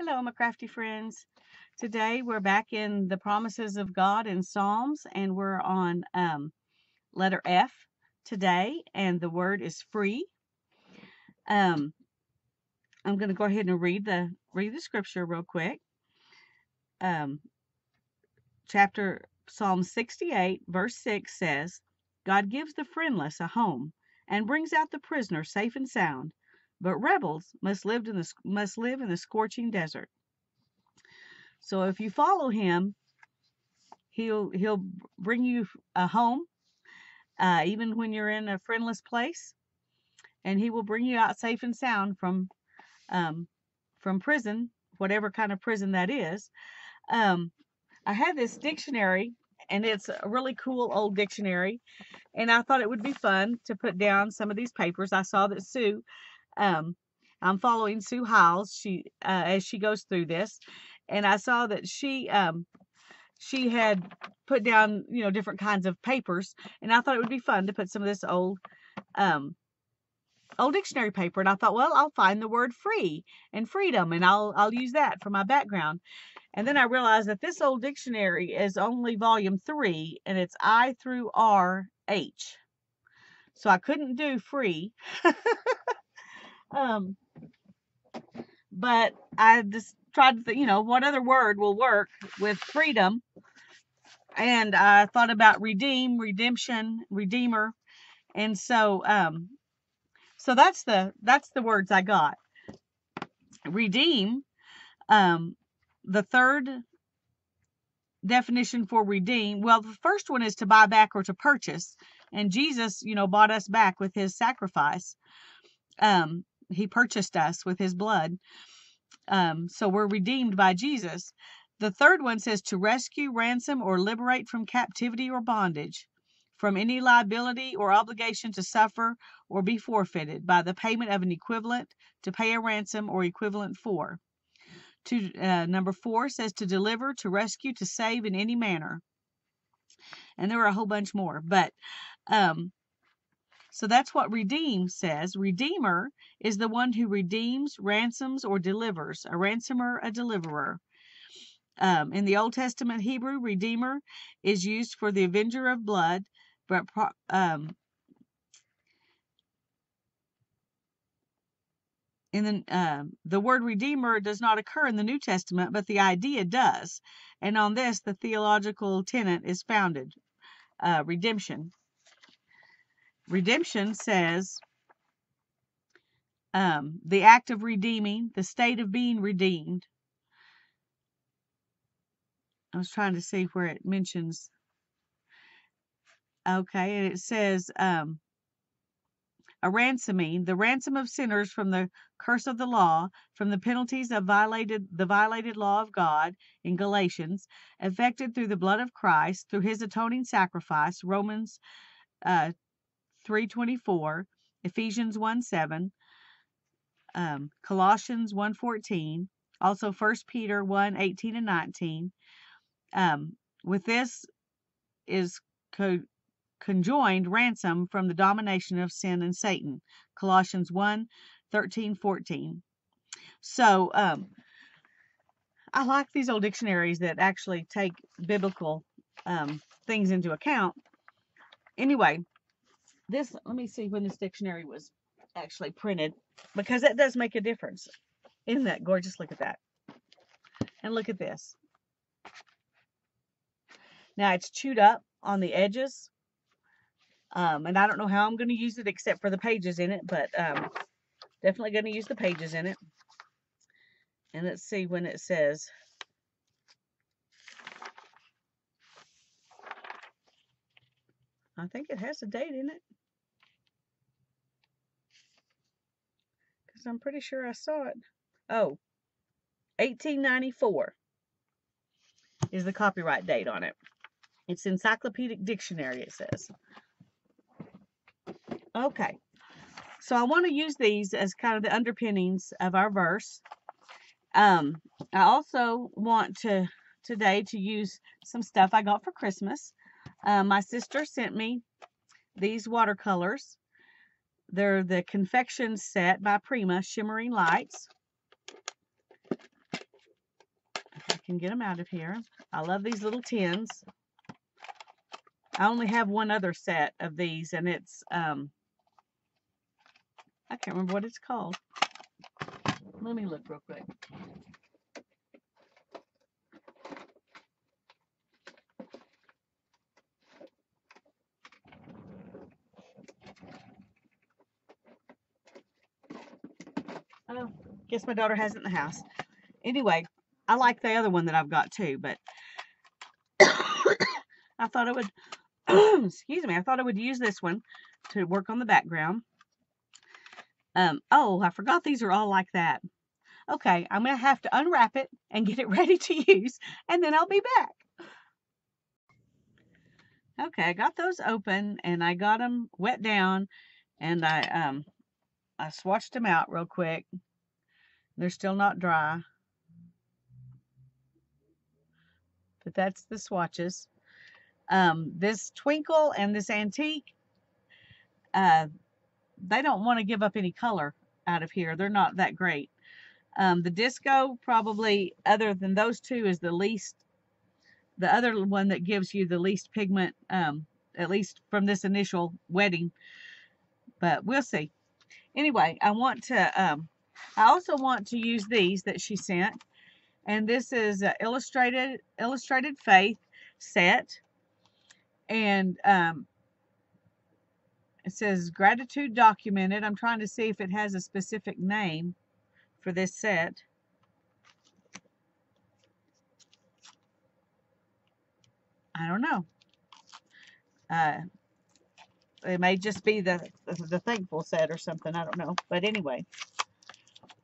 Hello, my crafty friends. Today we're back in the promises of God in Psalms, and we're on letter F today, and the word is free. Um, I'm going to go ahead and read the scripture real quick. Um, chapter Psalm 68, verse 6 says, "God gives the friendless a home and brings out the prisoner safe and sound, but rebels must live in the scorching desert." So if you follow him, he'll bring you a home, even when you're in a friendless place, and he will bring you out safe and sound um, from prison, whatever kind of prison that is. Um, I had this dictionary, and it's a really cool old dictionary, and I thought it would be fun to put down some of these papers. I saw that Sue, um, I'm following Sue Hiles, as she goes through this, and I saw that she had put down, different kinds of papers, and I thought it would be fun to put some of this um, old dictionary paper. And I thought, well, I'll find the word free and freedom, and I'll use that for my background. And then I realized that this old dictionary is only volume 3, and it's I through R H. So I couldn't do free. um, but I just tried to think, what other word will work with freedom. And I thought about redeem, redemption, redeemer. And so that's the words I got. Redeem, um, the third definition for redeem. Well, the first one is to buy back or to purchase. And Jesus, bought us back with his sacrifice. He purchased us with his blood. So we're redeemed by Jesus. The third one says to rescue, ransom, or liberate from captivity or bondage, from any liability or obligation to suffer or be forfeited by the payment of an equivalent, to pay a ransom or equivalent for. Number 4 says to deliver, to rescue, to save in any manner. And there are a whole bunch more, but so that's what redeem says. Redeemer is the one who redeems, ransoms, or delivers. A ransomer, a deliverer. In the Old Testament Hebrew, redeemer is used for the avenger of blood, but the word redeemer does not occur in the New Testament, but the idea does. And on this, the theological tenet is founded. Redemption. Redemption says the act of redeeming, the state of being redeemed. I was trying to see where it mentions. Okay, and it says a ransoming, the ransom of sinners from the curse of the law, from the penalties of the violated law of God in Galatians, effected through the blood of Christ, through his atoning sacrifice, Romans 3:24, Ephesians 1:7, Colossians 1:14, also 1 Peter 1:18 and 19. With this is conjoined ransom from the domination of sin and Satan, Colossians 1:13, 14. So I like these old dictionaries that actually take biblical things into account. Anyway, let me see when this dictionary was actually printed, because that does make a difference. Isn't that gorgeous? Look at that. And look at this. Now it's chewed up on the edges. And I don't know how I'm going to use it except for the pages in it, but definitely going to use the pages in it. And let's see when it says. I think it has a date in it, because I'm pretty sure I saw it. Oh, 1894 is the copyright date on it. It's Encyclopedic Dictionary, it says. Okay, so I want to use these as kind of the underpinnings of our verse. I also want today to use some stuff I got for Christmas. My sister sent me these watercolors. They're the confection set by Prima, Shimmering Lights. I can get them out of here. I love these little tins. I only have one other set of these, and it's, I can't remember what it's called. Let me look real quick. Oh, guess my daughter has it in the house. Anyway, I like the other one that I've got too, but I thought I would, excuse me, I thought I would use this one to work on the background. Oh, I forgot these are all like that. Okay, I'm going to have to unwrap it and get it ready to use, and then I'll be back. Okay, I got those open, and I got them wet down, and I swatched them out real quick. They're still not dry, but that's the swatches. This Twinkle and this Antique, they don't want to give up any color out of here. They're not that great. The Disco, probably, other than those two, is the least, the other one that gives you the least pigment, at least from this initial wetting, but we'll see. Anyway, I also want to use these that she sent, and this is Illustrated Faith set, and it says Gratitude Documented. I'm trying to see if it has a specific name for this set. I don't know. It may just be the thankful set or something. I don't know. But anyway,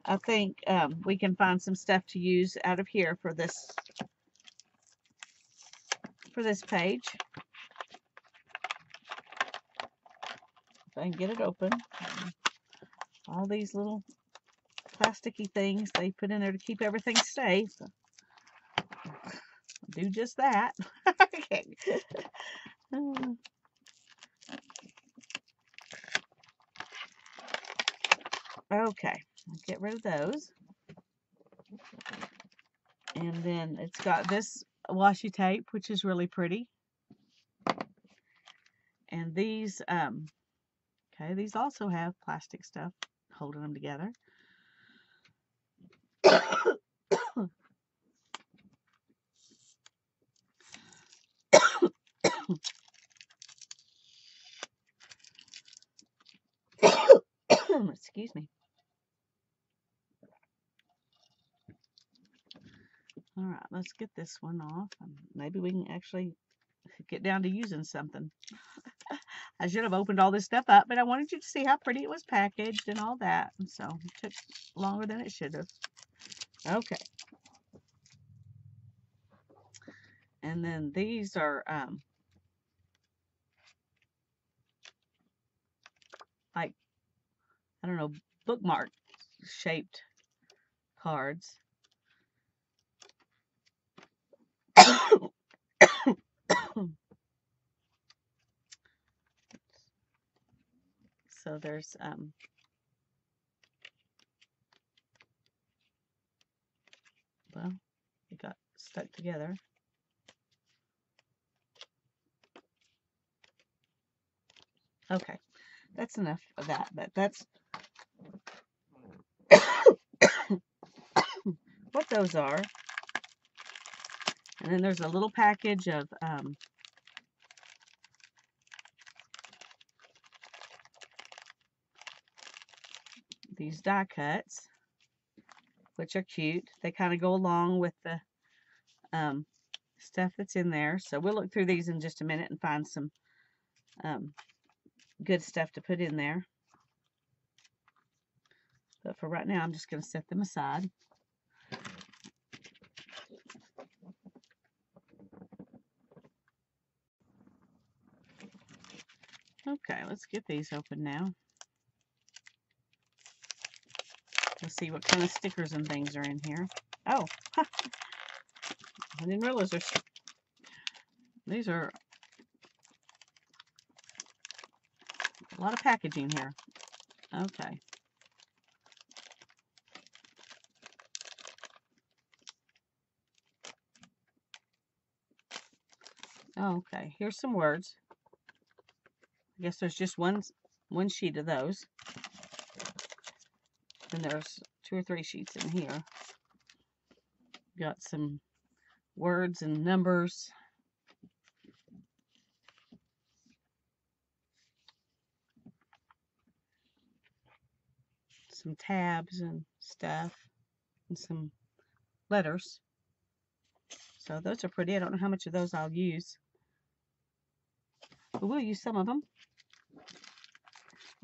I think we can find some stuff to use out of here for this page. If I can get it open. All these little plasticky things they put in there to keep everything safe. Do just that. Okay. Okay, I'll get rid of those. And then it's got this washi tape, which is really pretty. And these, okay, these also have plastic stuff holding them together. Excuse me. All right, let's get this one off. Maybe we can actually get down to using something. I should have opened all this stuff up, but I wanted you to see how pretty it was packaged and all that. And so it took longer than it should have. Okay. And then these are like, I don't know, bookmark shaped cards. So there's well, it got stuck together. Okay, that's enough of that, but that's what those are. And then there's a little package of these die cuts, which are cute. They kind of go along with the stuff that's in there. So we'll look through these in just a minute and find some good stuff to put in there. But for right now, I'm just going to set them aside. Okay, let's get these open now. Let's see what kind of stickers and things are in here. Oh, I didn't realize these are a lot of packaging here. Okay. Oh, okay, here's some words. I guess there's just one sheet of those. Then there's 2 or 3 sheets in here. Got some words and numbers. Some tabs and stuff. And some letters. So those are pretty. I don't know how much of those I'll use, but we'll use some of them.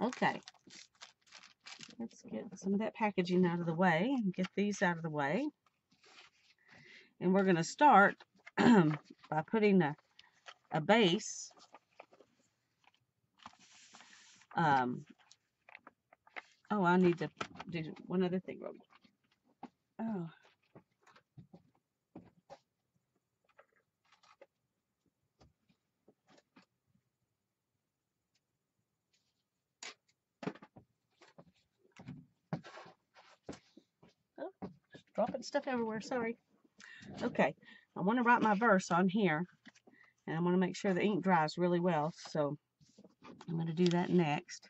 Okay. Let's get some of that packaging out of the way and get these out of the way. And we're going to start by putting a base. Oh, I need to do one other thing. Oh. Oh, dropping stuff everywhere. Sorry. Okay. I want to write my verse on here. And I want to make sure the ink dries really well. So I'm going to do that next.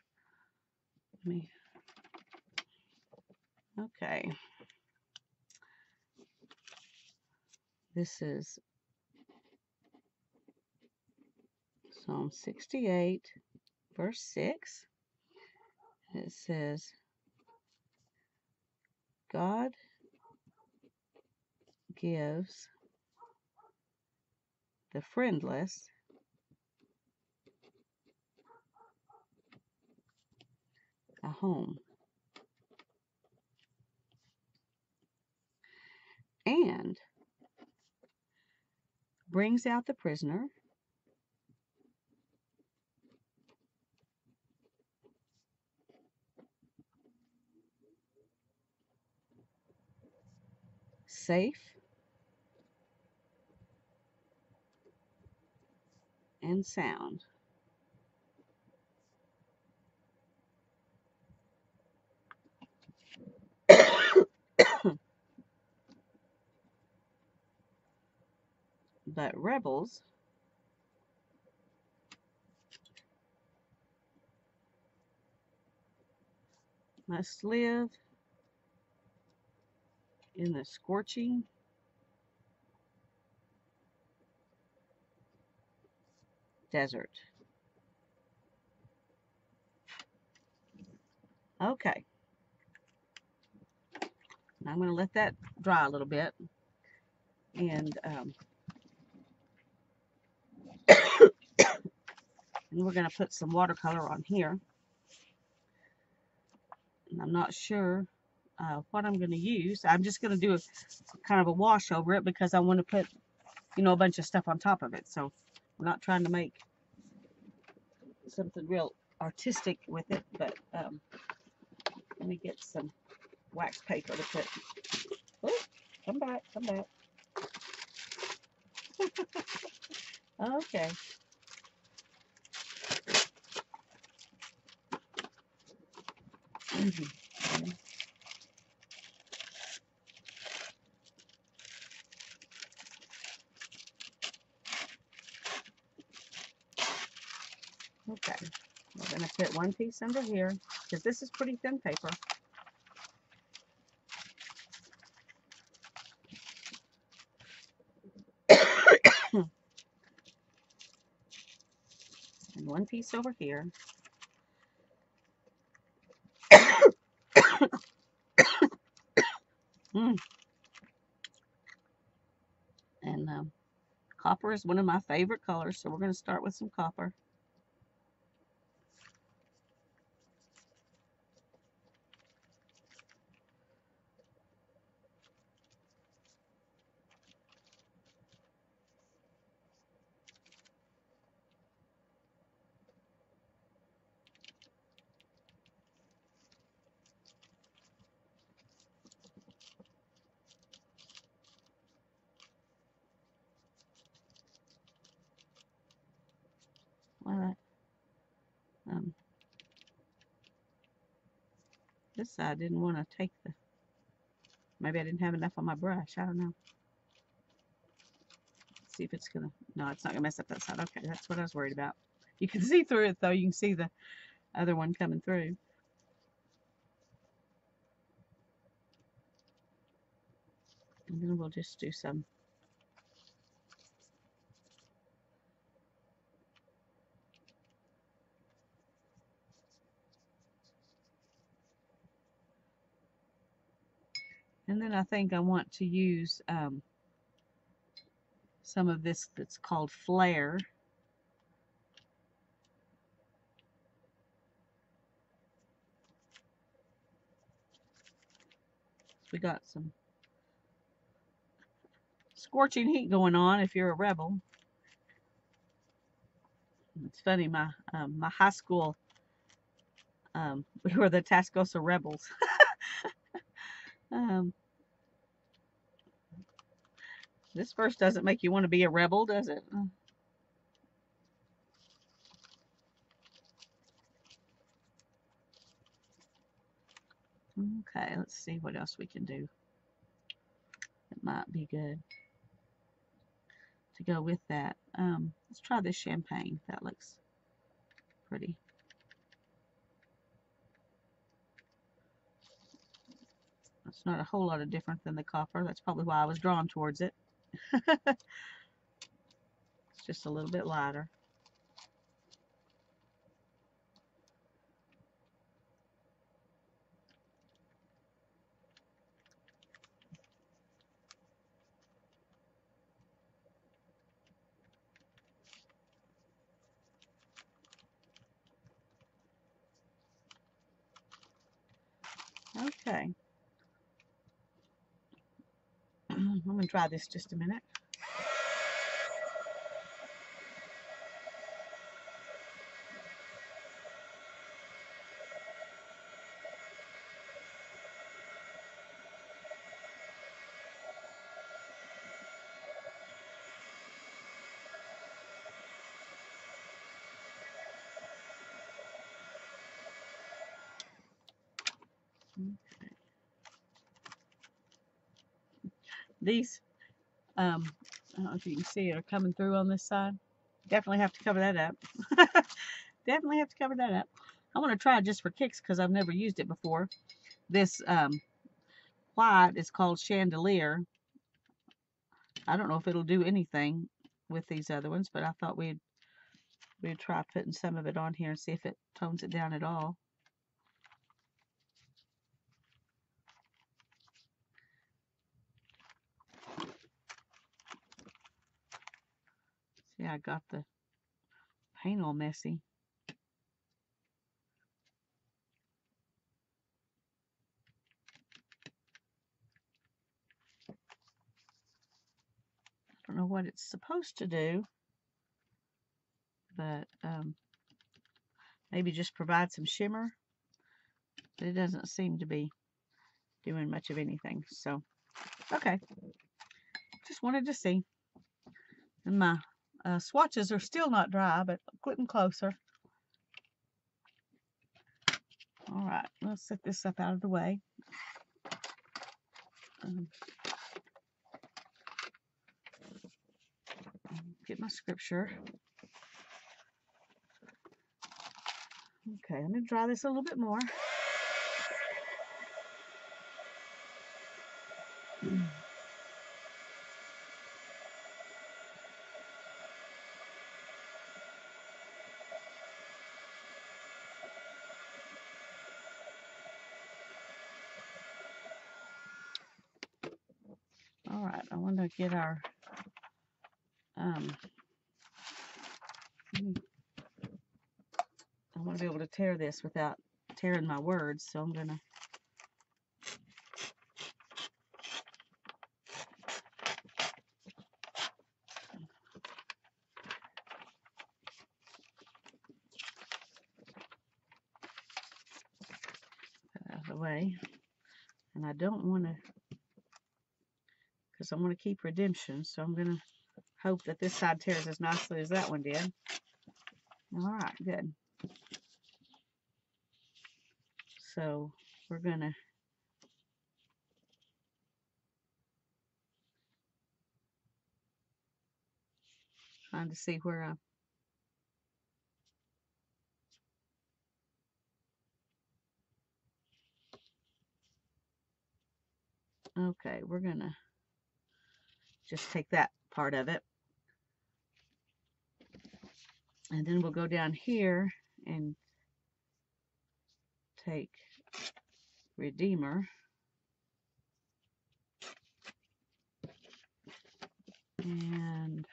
Okay. This is Psalm 68, verse 6. It says, God gives the friendless a home and brings out the prisoner safe and sound. But rebels must live in the scorching desert. Okay. Now I'm going to let that dry a little bit. And we're going to put some watercolor on here. And I'm not sure what I'm going to use. I'm just going to do kind of a wash over it because I want to put, a bunch of stuff on top of it. So I'm not trying to make something real artistic with it, but let me get some wax paper to put. Oh, come back. Okay. Okay, we're going to put one piece under here because this is pretty thin paper. And one piece over here. And copper is one of my favorite colors, so we're going to start with some copper. Well, this side didn't want to take maybe I didn't have enough on my brush. I don't know. see if it's gonna, no, it's not gonna mess up that side. Okay, that's what I was worried about. You can see through it though. You can see the other one coming through. And then we'll just do some. And then I think I want to use some of this that's called Flare. We got some scorching heat going on if you're a rebel. It's funny, my high school, we were the Tascosa Rebels. This verse doesn't make you want to be a rebel, does it? Okay, let's see what else we can do. It might be good to go with that. Let's try this champagne. That looks pretty. It's not a whole lot of different than the copper. That's probably why I was drawn towards it. It's just a little bit lighter. Okay. I'm going to try this just a minute. Okay. These, I don't know if you can see it, are coming through on this side. Definitely have to cover that up. Definitely have to cover that up. I want to try it just for kicks because I've never used it before. This white is called Chandelier. I don't know if it'll do anything with these other ones, but I thought we'd try putting some of it on here and see if it tones it down at all. See, I got the paint all messy. I don't know what it's supposed to do, but maybe just provide some shimmer. But it doesn't seem to be doing much of anything. So, okay. Just wanted to see. And my swatches are still not dry, but getting closer. All right, let's set this up out of the way. Get my scripture. Okay, I'm going to dry this a little bit more. All right, I want to get our I want to be able to tear this without tearing my words, so I'm going to put it out of the way. And I don't want to, because I want to keep redemption, so I'm going to hope that this side tears as nicely as that one did. All right, good. So we're going to Trying to see where I... Okay, we're going to just take that part of it. And then we'll go down here and take Redeemer. And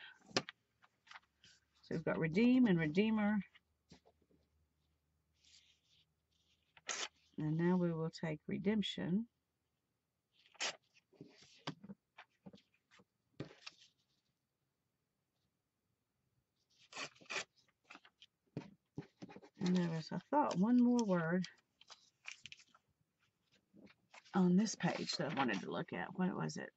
so we've got Redeem and Redeemer. And now we will take Redemption. And there was, I thought, one more word on this page that I wanted to look at. What was it?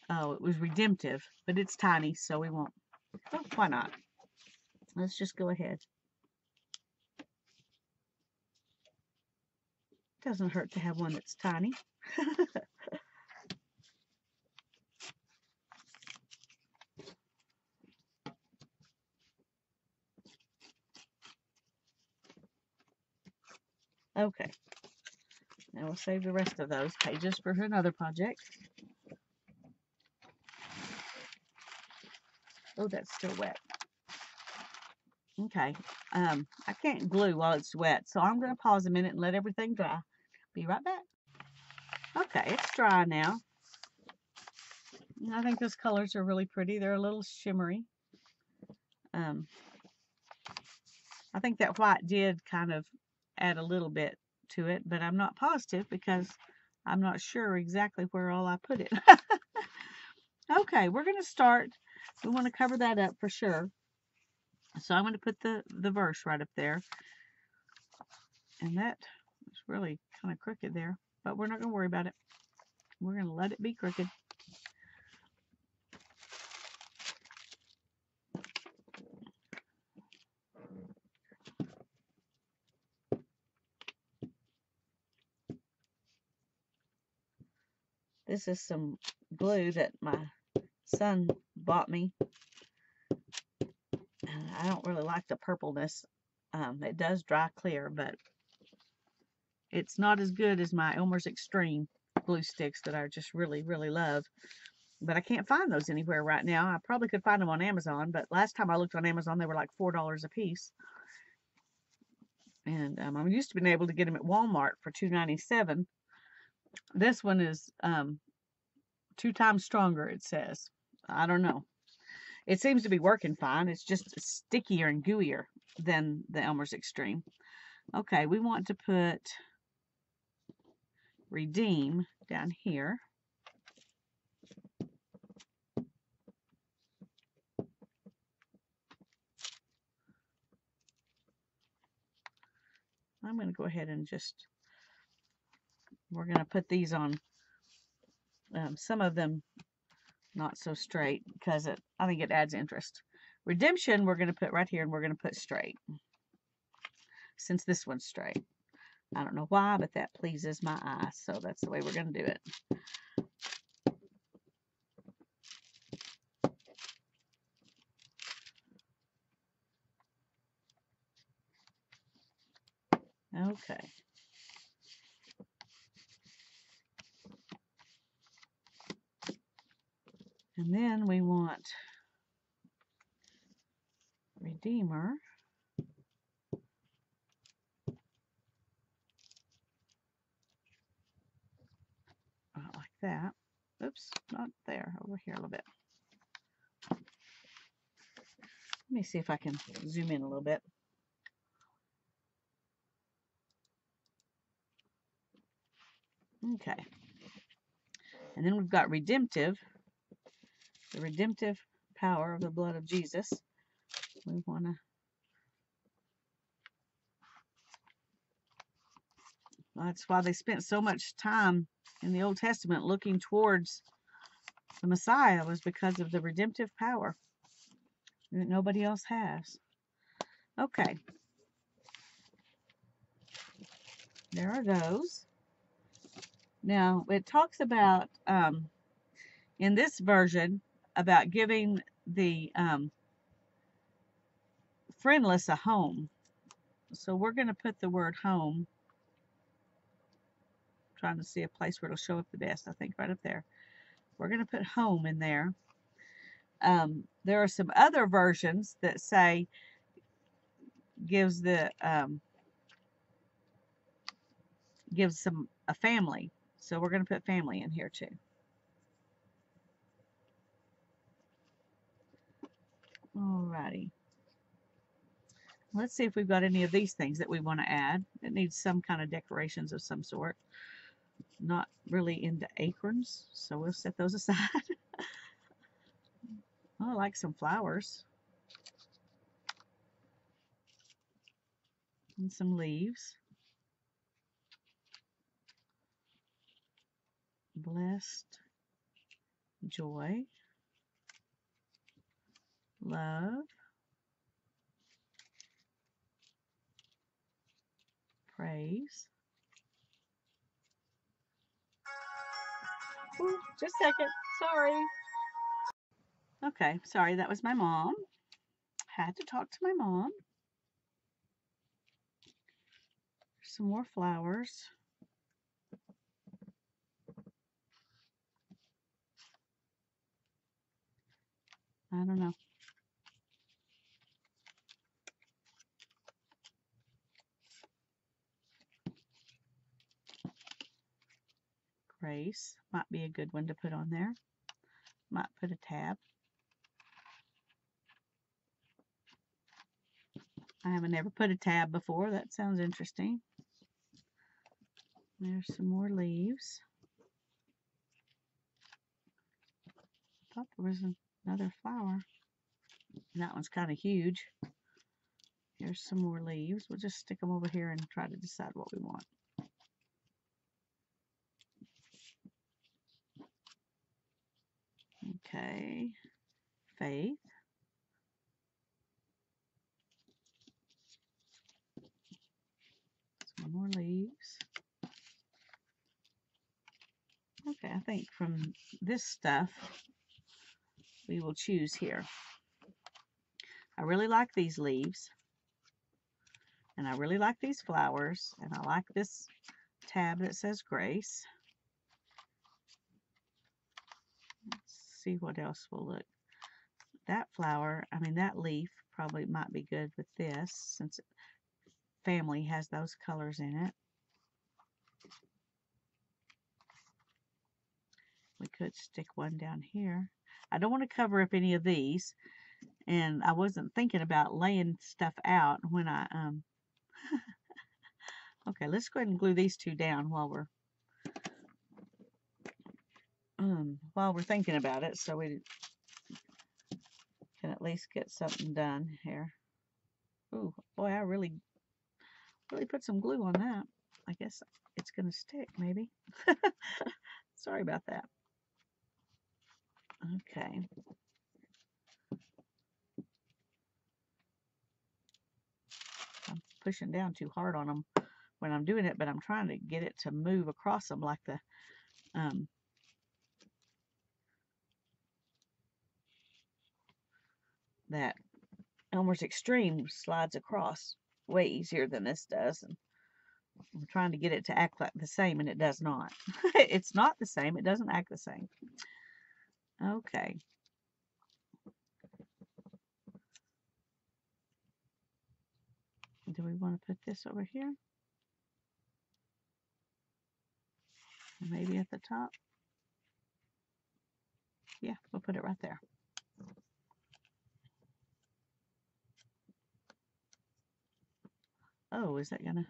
Oh, it was redemptive, but it's tiny, so we won't. Oh, why not? Let's just go ahead. Doesn't hurt to have one that's tiny. Okay. Now we'll save the rest of those pages for another project. Oh, that's still wet. Okay. I can't glue while it's wet, so I'm going to pause a minute and let everything dry. Be right back. Okay, it's dry now. I think those colors are really pretty. They're a little shimmery. I think that white did kind of add a little bit to it, but I'm not positive because I'm not sure exactly where all I put it. Okay, we're going to start. We want to cover that up for sure. So I'm going to put the verse right up there. And that is really kind of crooked there, but we're not going to worry about it. We're going to let it be crooked. This is some glue that my son bought me. And I don't really like the purpleness. It does dry clear, but it's not as good as my Elmer's Extreme glue sticks that I just really, really love. But I can't find those anywhere right now. I probably could find them on Amazon, but last time I looked on Amazon, they were like $4 a piece. And I'm used to being able to get them at Walmart for $2.97. This one is 2 times stronger, it says. I don't know. It seems to be working fine. It's just stickier and gooier than the Elmer's Extreme. Okay, we want to put Redeem down here. I'm going to go ahead and just, we're going to put these on, some of them not so straight because I think it adds interest. Redemption we're going to put right here, and we're going to put straight since this one's straight. I don't know why, but that pleases my eye, so that's the way we're going to do it. Okay. And then we want Redeemer. Like that. Oops, not there. Over here a little bit. Let me see if I can zoom in a little bit. Okay. And then we've got redemptive. The redemptive power of the blood of Jesus. We want to... That's why they spent so much time in the Old Testament looking towards the Messiah, was because of the redemptive power. that nobody else has. Okay, there are those. Now, it talks about, in this version, about giving the friendless a home. So we're going to put the word home. I'm trying to see a place where it'll show up the best. I think right up there. We're going to put home in there. There are some other versions that say gives some a family. So we're going to put family in here too. Alrighty. Let's see if we've got any of these things that we want to add. It needs some kind of decorations of some sort. Not really into acorns, so we'll set those aside. Oh, I like some flowers. And some leaves. Blessed, joy, love, praise. Ooh, just a second. Sorry. Okay, sorry, that was my mom. Had to talk to my mom. Some more flowers. I don't know. Grace might be a good one to put on there. Might put a tab. I haven't ever put a tab before. That sounds interesting. There's some more leaves. I thought there was another flower. That one's kind of huge. Here's some more leaves. We'll just stick them over here and try to decide what we want. Okay. Faith. Some more leaves. Okay, I think from this stuff we will choose here. I really like these leaves. And I really like these flowers. And I like this tab that says Grace. Let's see what else will look. That flower, I mean that leaf probably might be good with this since family has those colors in it. We could stick one down here. I don't want to cover up any of these, and I wasn't thinking about laying stuff out when I okay, let's go ahead and glue these two down while we're thinking about it, so we can at least get something done here. Ooh, boy, I really put some glue on that. I guess it's gonna stick, maybe. Sorry about that. Okay. I'm pushing down too hard on them when I'm doing it, but I'm trying to get it to move across them like the that Elmer's Extreme slides across way easier than this does. And I'm trying to get it to act like the same, and it does not. It's not the same. It doesn't act the same. Okay. Do we want to put this over here? Maybe at the top? Yeah, we'll put it right there. Oh, is that gonna...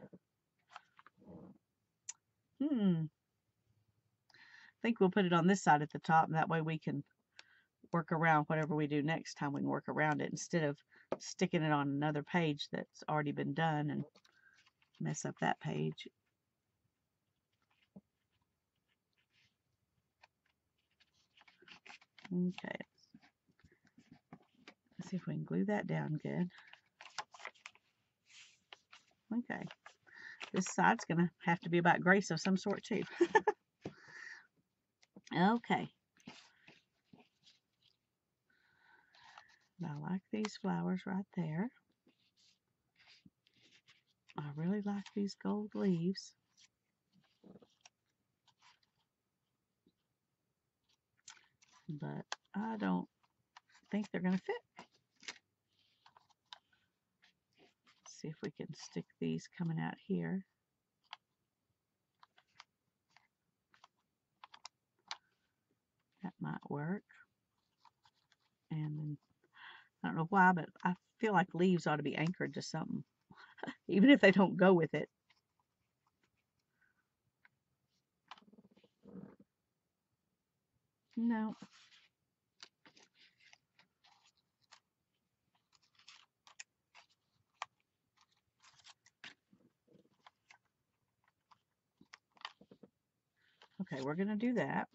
I think we'll put it on this side at the top, and that way we can work around whatever we do next time. We can work around it instead of sticking it on another page that's already been done and mess up that page. Okay. See if we can glue that down good. Okay. This side's going to have to be about grace of some sort too. Okay. I like these flowers right there. I really like these gold leaves. But I don't think they're going to fit. Let's see if we can stick these coming out here. That might work. And then, I don't know why, but I feel like leaves ought to be anchored to something, even if they don't go with it. No. Okay, we're going to do that.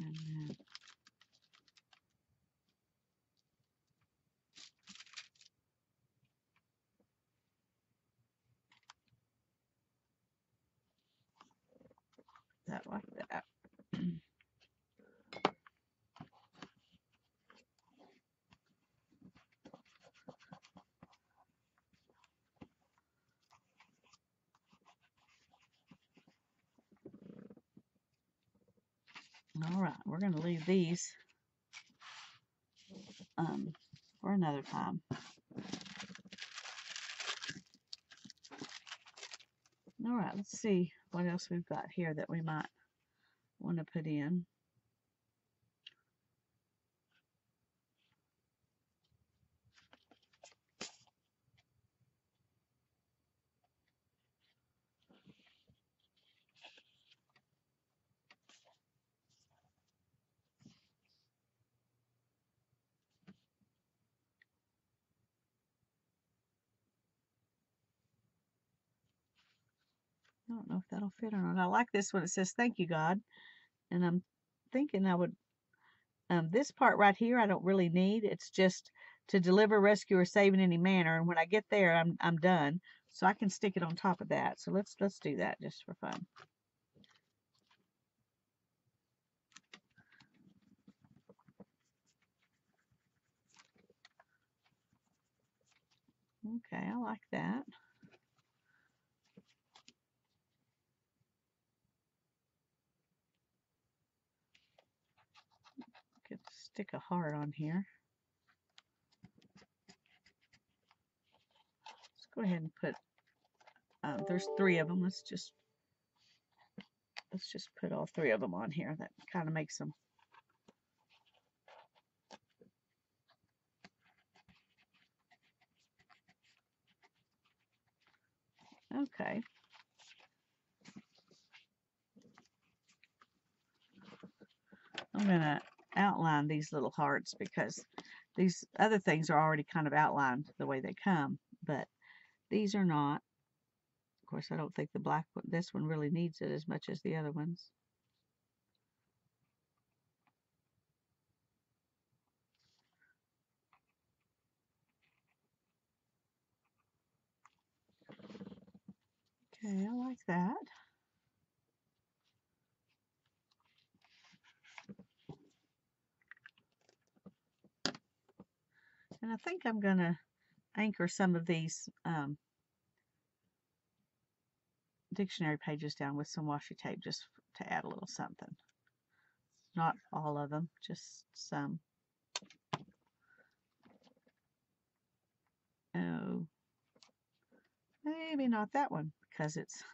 And then that like that. All right, we're going to leave these for another time. All right, let's see what else we've got here that we might want to put in. I don't know if that'll fit or not. I like this one. It says, "Thank you, God." And I'm thinking I would, this part right here, I don't really need. It's just to deliver, rescue, or save in any manner. And when I get there, I'm done. So I can stick it on top of that. So let's do that just for fun. Okay, I like that. Could stick a heart on here. Let's go ahead and put, there's 3 of them. Let's just put all 3 of them on here. That kind of makes them. Okay. I'm going to outline these little hearts because these other things are already kind of outlined the way they come, but these are not. Of course, I don't think the black one, this one really needs it as much as the other ones. Okay, I like that. And I think I'm going to anchor some of these dictionary pages down with some washi tape just to add a little something. Not all of them, just some. Oh, maybe not that one because it's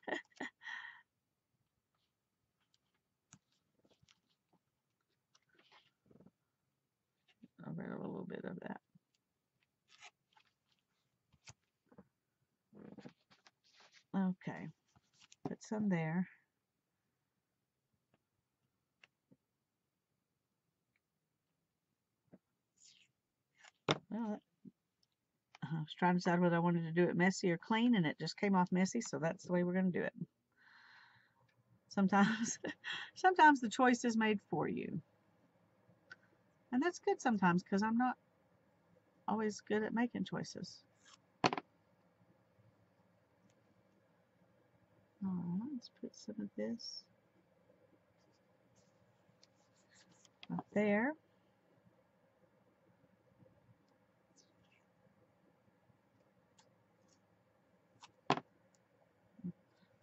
I'll read a little bit of that. Okay, put some there. Well, I was trying to decide whether I wanted to do it messy or clean, and it just came off messy, so that's the way we're going to do it. Sometimes, sometimes the choice is made for you. And that's good sometimes, because I'm not always good at making choices. Alright, let's put some of this right there.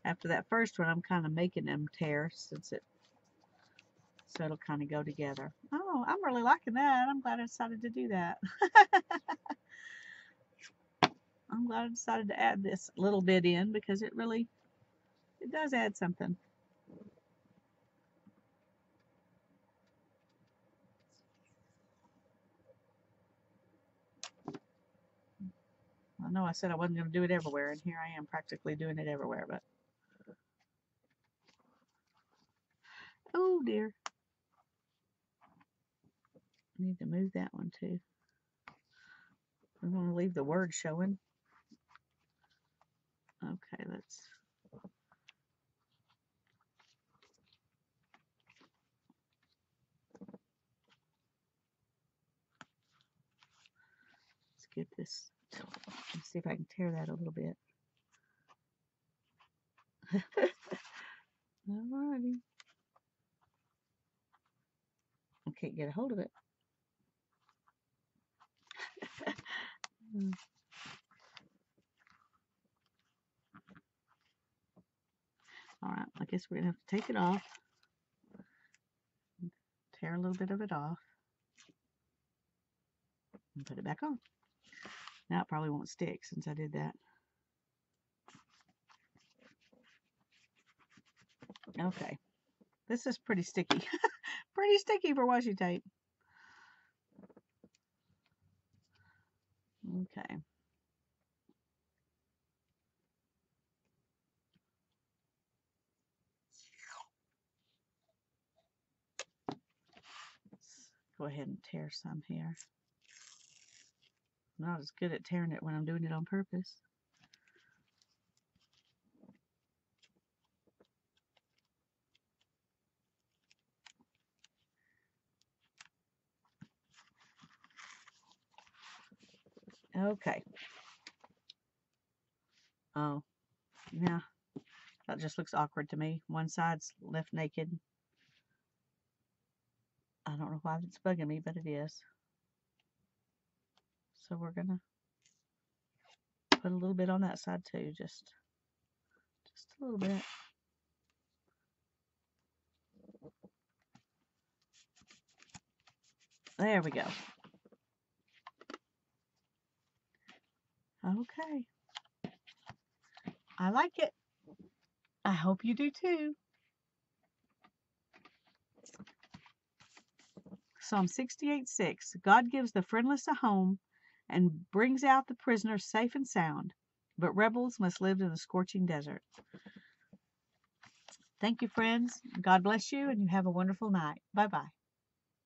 After that first one, I'm kind of making them tear so it'll kind of go together. Oh, I'm really liking that. I'm glad I decided to do that. I'm glad I decided to add this little bit in, because it does add something. I know I said I wasn't going to do it everywhere, and here I am practically doing it everywhere, but oh dear. I need to move that one too. We want to leave the word showing. Okay, let's get this. Let's see if I can tear that a little bit. Alrighty. I can't get a hold of it. Alright, I guess we're going to have to take it off. Tear a little bit of it off. And put it back on. Now it probably won't stick since I did that. Okay. This is pretty sticky. Pretty sticky for washi tape. Okay. Let's go ahead and tear some here. I'm not as good at tearing it when I'm doing it on purpose. Okay. Oh, yeah. That just looks awkward to me. One side's left naked. I don't know why it's bugging me, but it is. So we're gonna put a little bit on that side too, just a little bit. There we go. Okay. I like it. I hope you do too. Psalm 68:6. God gives the friendless a home and brings out the prisoners safe and sound, but rebels must live in the scorching desert. Thank you, friends. God bless you, and you have a wonderful night. Bye-bye.